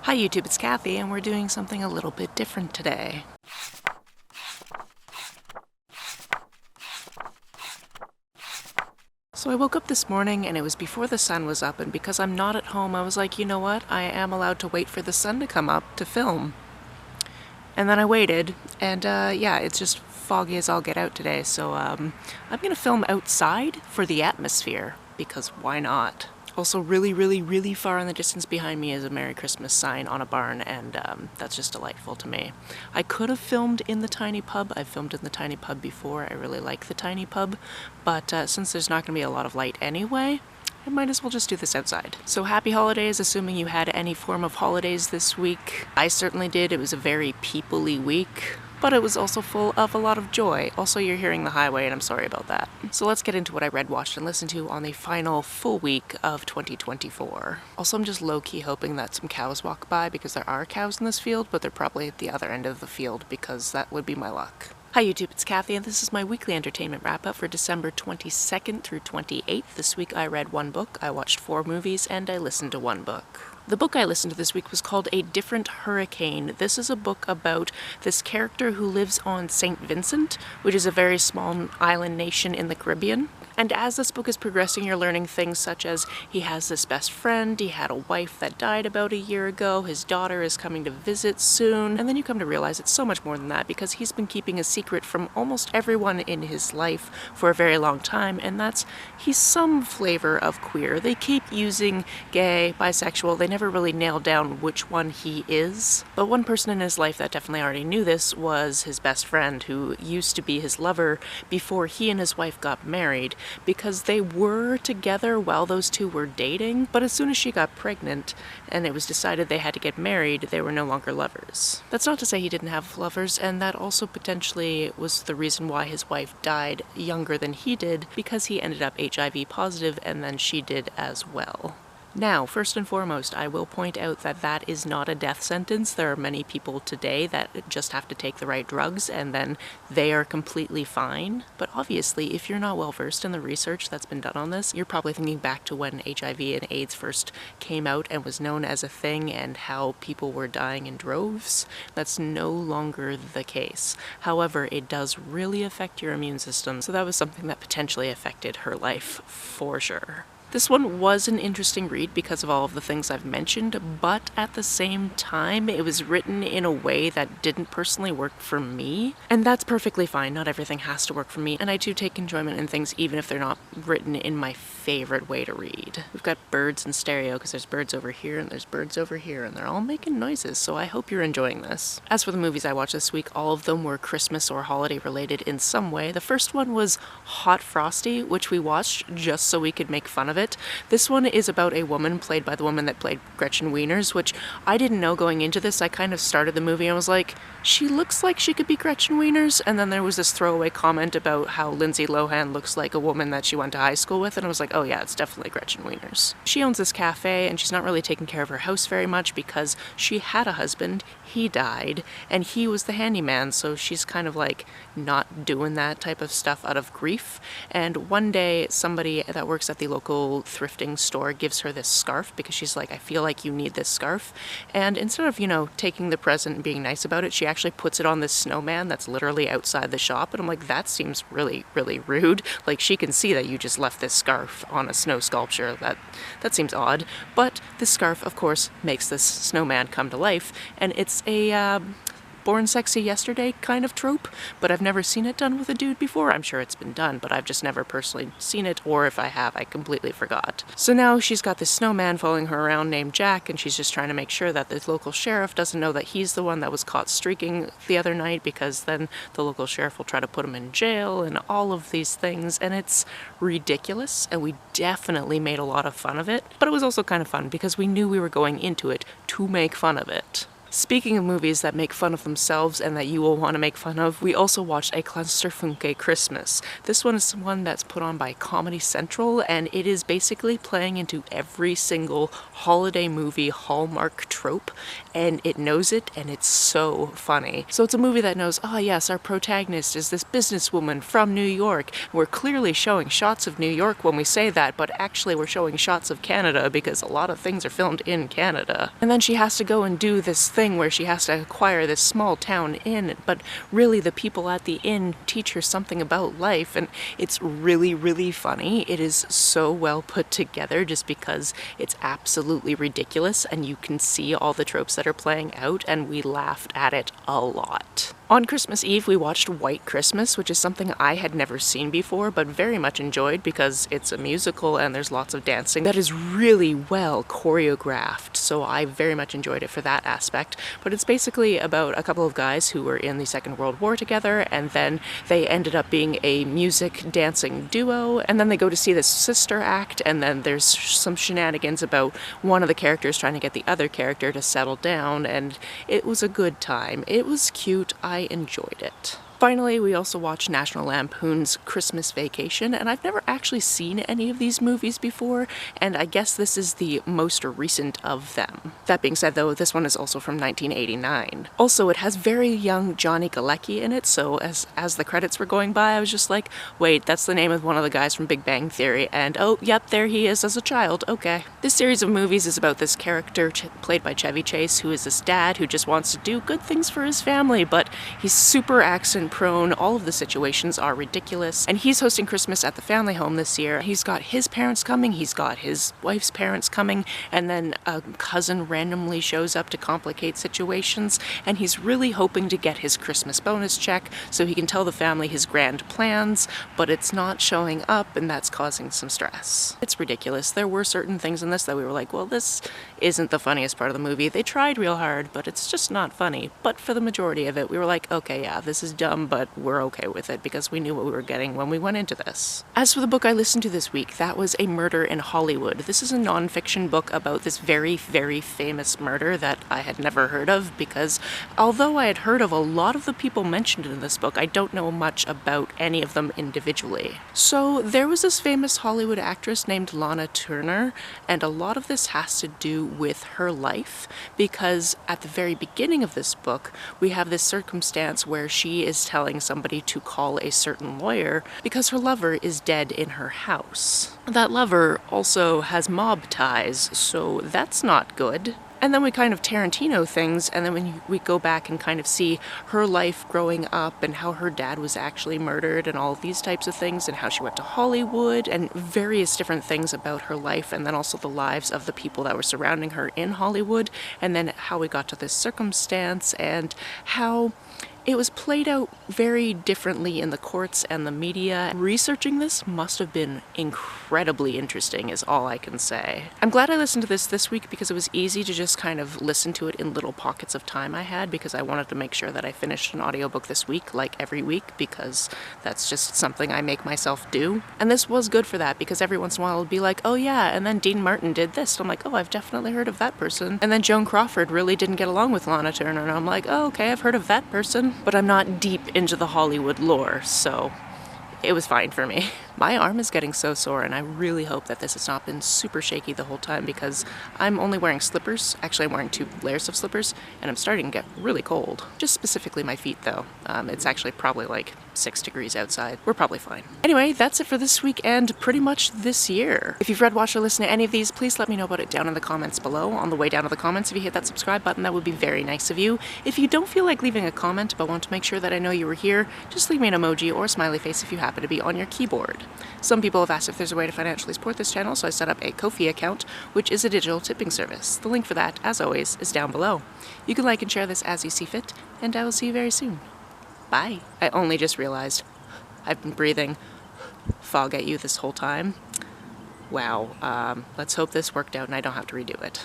Hi YouTube, it's Kathy, and we're doing something a little bit different today. So I woke up this morning and it was before the sun was up, and because I'm not at home, I was like, you know what, I am allowed to wait for the sun to come up to film. And then I waited, and yeah, it's just foggy as all get out today, so I'm gonna film outside for the atmosphere, because why not? Also, really far in the distance behind me is a Merry Christmas sign on a barn, and that's just delightful to me. I could have filmed in the tiny pub. I've filmed in the tiny pub before. I really like the tiny pub, but since there's not going to be a lot of light anyway, I might as well just do this outside. So happy holidays, assuming you had any form of holidays this week. I certainly did. It was a very people-y week, but it was also full of a lot of joy. Also, you're hearing the highway, and I'm sorry about that. So let's get into what I read, watched, and listened to on the final full week of 2024. Also, I'm just low-key hoping that some cows walk by, because there are cows in this field, but they're probably at the other end of the field, because that would be my luck. Hi YouTube, it's Kathy, and this is my weekly entertainment wrap-up for December 22nd through 28th. This week I read one book, I watched 4 movies, and I listened to 1 book. The book I listened to this week was called A Different Hurricane. This is a book about this character who lives on St. Vincent, which is a very small island nation in the Caribbean. And as this book is progressing, you're learning things such as he has this best friend, he had a wife that died about a year ago, his daughter is coming to visit soon, and then you come to realize it's so much more than that, because he's been keeping a secret from almost everyone in his life for a very long time, and that's he's some flavor of queer. They keep using gay, bisexual, they never really nail down which one he is. But one person in his life that definitely already knew this was his best friend, who used to be his lover before he and his wife got married, because they were together while those two were dating, but as soon as she got pregnant and it was decided they had to get married, they were no longer lovers. That's not to say he didn't have lovers, and that also potentially was the reason why his wife died younger than he did, because he ended up HIV positive and then she did as well. Now, first and foremost, I will point out that that is not a death sentence. There are many people today that just have to take the right drugs and then they are completely fine. But obviously, if you're not well versed in the research that's been done on this, you're probably thinking back to when HIV and AIDS first came out and was known as a thing and how people were dying in droves. That's no longer the case. However, it does really affect your immune system, so that was something that potentially affected her life for sure. This one was an interesting read because of all of the things I've mentioned, but at the same time, it was written in a way that didn't personally work for me, and that's perfectly fine. Not everything has to work for me, and I do take enjoyment in things even if they're not written in my favorite way to read. We've got birds in stereo because there's birds over here and there's birds over here, and they're all making noises, so I hope you're enjoying this. As for the movies I watched this week, all of them were Christmas or holiday related in some way. The first one was Hot Frosty, which we watched just so we could make fun of it. This one is about a woman played by the woman that played Gretchen Wieners, which I didn't know going into this. I kind of started the movie and was like, she looks like she could be Gretchen Wieners, and then there was this throwaway comment about how Lindsay Lohan looks like a woman that she went to high school with, and I was like, oh yeah, it's definitely Gretchen Wieners. She owns this cafe, and she's not really taking care of her house very much because she had a husband, he died, and he was the handyman, so she's kind of like not doing that type of stuff out of grief. And one day, somebody that works at the local thrifting store gives her this scarf because she's like, I feel like you need this scarf. And instead of, taking the present and being nice about it, she actually puts it on this snowman that's literally outside the shop. And I'm like, that seems really rude. Like, she can see that you just left this scarf on a snow sculpture. That seems odd. But this scarf, of course, makes this snowman come to life. And it's a Born Sexy Yesterday kind of trope, but I've never seen it done with a dude before. I'm sure it's been done, but I've just never personally seen it, or if I have, I completely forgot. So now she's got this snowman following her around named Jack, and she's just trying to make sure that the local sheriff doesn't know that he's the one that was caught streaking the other night, because then the local sheriff will try to put him in jail and all of these things, and it's ridiculous, and we definitely made a lot of fun of it, but it was also kind of fun because we knew we were going into it to make fun of it. Speaking of movies that make fun of themselves and that you will want to make fun of, we also watched A Clusterfunke Christmas. This one is one that's put on by Comedy Central, and it is basically playing into every single holiday movie Hallmark trope, and it knows it, and it's so funny. So it's a movie that knows, oh yes, our protagonist is this businesswoman from New York. We're clearly showing shots of New York when we say that, but actually we're showing shots of Canada because a lot of things are filmed in Canada. And then she has to go and do this thing where she has to acquire this small town inn, but really the people at the inn teach her something about life, and it's really, really funny. It is so well put together just because it's absolutely ridiculous and you can see all the tropes that are playing out, and we laughed at it a lot. On Christmas Eve, we watched White Christmas, which is something I had never seen before, but very much enjoyed because it's a musical and there's lots of dancing that is really well choreographed, so I very much enjoyed it for that aspect. But it's basically about a couple of guys who were in the Second World War together, and then they ended up being a music-dancing duo, and then they go to see this sister act, and then there's some shenanigans about one of the characters trying to get the other character to settle down, and it was a good time. It was cute. I enjoyed it. Finally, we also watched National Lampoon's Christmas Vacation, and I've never actually seen any of these movies before, and I guess this is the most recent of them. That being said, though, this one is also from 1989. Also, it has very young Johnny Galecki in it, so as the credits were going by, I was just like, wait, that's the name of one of the guys from Big Bang Theory, and oh, yep, there he is as a child, okay. This series of movies is about this character played by Chevy Chase, who is this dad who just wants to do good things for his family, but he's super accent prone, all of the situations are ridiculous, and he's hosting Christmas at the family home this year. He's got his parents coming, he's got his wife's parents coming, and then a cousin randomly shows up to complicate situations, and he's really hoping to get his Christmas bonus check so he can tell the family his grand plans, but it's not showing up, and that's causing some stress. It's ridiculous. There were certain things in this that we were like, well, this isn't the funniest part of the movie. They tried real hard, but it's just not funny. But for the majority of it, we were like, okay, yeah, this is dumb, but we're okay with it because we knew what we were getting when we went into this. As for the book I listened to this week, that was A Murder in Hollywood. This is a non-fiction book about this very, very famous murder that I had never heard of, because although I had heard of a lot of the people mentioned in this book, I don't know much about any of them individually. So there was this famous Hollywood actress named Lana Turner, and a lot of this has to do with her life, because at the very beginning of this book, we have this circumstance where she is telling somebody to call a certain lawyer because her lover is dead in her house. That lover also has mob ties, so that's not good. And then we kind of Tarantino things, and then when we go back and kind of see her life growing up and how her dad was actually murdered and all of these types of things, and how she went to Hollywood and various different things about her life, and then also the lives of the people that were surrounding her in Hollywood, and then how we got to this circumstance and how it was played out very differently in the courts and the media. Researching this must have been incredibly interesting is all I can say. I'm glad I listened to this week because it was easy to just kind of listen to it in little pockets of time I had, because I wanted to make sure that I finished an audiobook this week, like every week, because that's just something I make myself do. And this was good for that, because every once in a while it'll be like, oh yeah, and then Dean Martin did this. And I'm like, oh, I've definitely heard of that person. And then Joan Crawford really didn't get along with Lana Turner, and I'm like, oh, okay, I've heard of that person. But I'm not deep into the Hollywood lore, so it was fine for me. My arm is getting so sore, and I really hope that this has not been super shaky the whole time, because I'm only wearing slippers. Actually, I'm wearing 2 layers of slippers, and I'm starting to get really cold. Just specifically my feet, though. It's actually probably like 6 degrees outside. We're probably fine. Anyway, that's it for this week and pretty much this year. If you've read, watched, or listened to any of these, please let me know about it down in the comments below. On the way down to the comments, if you hit that subscribe button, that would be very nice of you. If you don't feel like leaving a comment but want to make sure that I know you were here, just leave me an emoji or a smiley face if you happen to be on your keyboard. Some people have asked if there's a way to financially support this channel, so I set up a Ko-fi account, which is a digital tipping service. The link for that, as always, is down below. You can like and share this as you see fit, and I will see you very soon. Bye. I only just realized I've been breathing fog at you this whole time. Wow. Let's hope this worked out and I don't have to redo it.